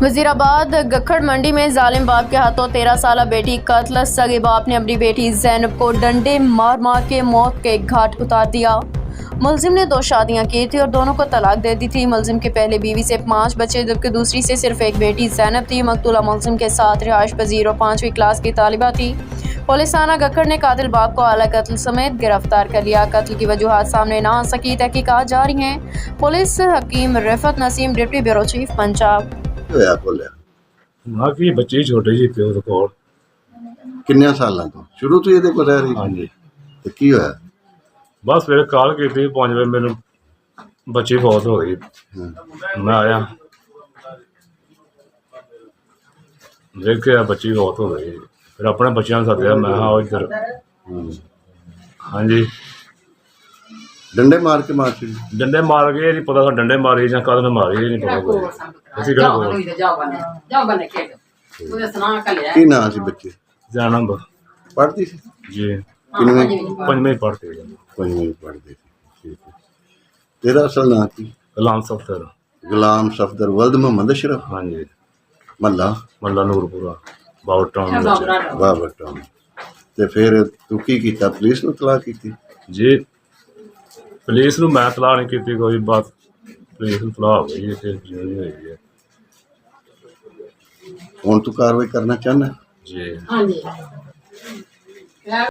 वजीराबाद गखड़ मंडी में जालिम बाप के हाथों 13 साल बेटी कत्ल। सगे बाप ने अपनी बेटी जैनब को डंडे मार मार के मौत के घाट उतार दिया। मुलजिम ने 2 शादियां की थी और दोनों को तलाक दे दी थी। मुलजिम की पहली बीवी से 5 बच्चे जबकि दूसरी से सिर्फ एक बेटी जैनब थी। मकतूला मुलजिम के साथ रिहाइश पजीर और 5वीं क्लास की तालिबा थी। पुलिस थाना गखड़ ने कातिल बाप को आला कत्ल समेत गिरफ्तार कर लिया। कत्ल की वजूहात सामने ना आ सकी, तहकीकात जारी हैं। Police Hakim Rifat Naseem, deputy bureau chief Punjab. ਹੋਇਆ ਬੋਲਿਆ ਨਾ ਕਿ ਬੱਚੇ ਛੋਟੇ ਜਿਹੇ ਪਿਓ ਦੇ ਕੋਲ। ਕਿੰਨੇ ਸਾਲਾਂ ਤੋਂ ਸ਼ੁਰੂ ਤੋਂ ਇਹਦੇ ਕੋਲ ਰਹਿ ਰਹੀ ਹਾਂਜੀ, ਤੇ ਕੀ ਹੋਇਆ? ਬਸ ਸਵੇਰੇ ਕਾਲ ਕੀਤੀ 5 ਵਜੇ, ਮੈਨੂੰ ਬੱਚੇ ਬਹੁਤ ਹੋ ਗਈ। ਮੈਂ ਆਇਆ ਦੇਖਿਆ ਬੱਚੀ ਬਹੁਤ ਹੋ ਗਈ। ਫਿਰ ਆਪਣੇ ਬੱਚਿਆਂ ਨੂੰ ਸੱਦਿਆ, ਮੈਂ ਹਾਂ ਇੱਧਰ। ਹਾਂਜੀ, ਡੰਡੇ ਮਾਰ ਕੇ ਮਾਰ ਛੱਡੀ। ਡੰਡੇ ਮਾਰ ਗਏ, ਨਹੀਂ ਪਤਾ ਡੰਡੇ ਮਾਰੇ ਜਾਂ ਕਦ ਮਾਰੇ, ਨਹੀਂ ਪਤਾ ਕੋਈ। ਅਸੀਂ ਕਿਹੜਾ ਕੋਲ ਕੀ ਨਾਂ ਸੀ ਬੱਚੇ? ਜਾਣਾ ਪੜ੍ਹਦੀ ਸੀ? ਜੀ, ਕਿੰਨੇ? 5ਵੀਂ ਪੜ੍ਹਦੇ ਪੰਜਵੀਂ ਪੜ੍ਹਦੀ ਸੀ। ਠੀਕ ਹੈ। ਤੇਰਾ ਅਸਲ ਨਾਂ ਕੀ? ਗੁਲਾਮ ਸਫਦਰ। ਗੁਲਾਮ ਸਫਦਰ ਵਲਦ ਮੁਹੰਮਦ ਅਸ਼ਰਫ। ਹਾਂਜੀ, ਮੱਲਾ ਮੱਲਾ ਨੂਰਪੁਰਾ ਬਾਊ ਟਾਊਨ ਵਿੱਚ। ਬਾਬਰ ਟਾਊਨ। ਤੇ ਫਿਰ ਤੂੰ ਕੀ ਕੀਤਾ? ਪੁਲਿਸ ਨੂੰ ਇਤਲਾਹ ਕੀਤੀ? ਜੀ, ਪੁਲਿਸ ਨੂੰ ਮੈਂ ਤਲਾਹ ਨਹੀਂ ਕੀਤੀ ਕੋਈ, ਬਸ ਪੁਲਿਸ ਨੂੰ ਤਲਾਹ ਹੋ ਗਈ ਤੇ ਜਿਉਂ ਹੋਈ ਹੈ। ਹੁਣ ਤੂੰ ਕਾਰਵਾਈ ਕਰਨਾ ਚਾਹੁੰਦਾ? ਜੀ। ਹਾਂਜੀ।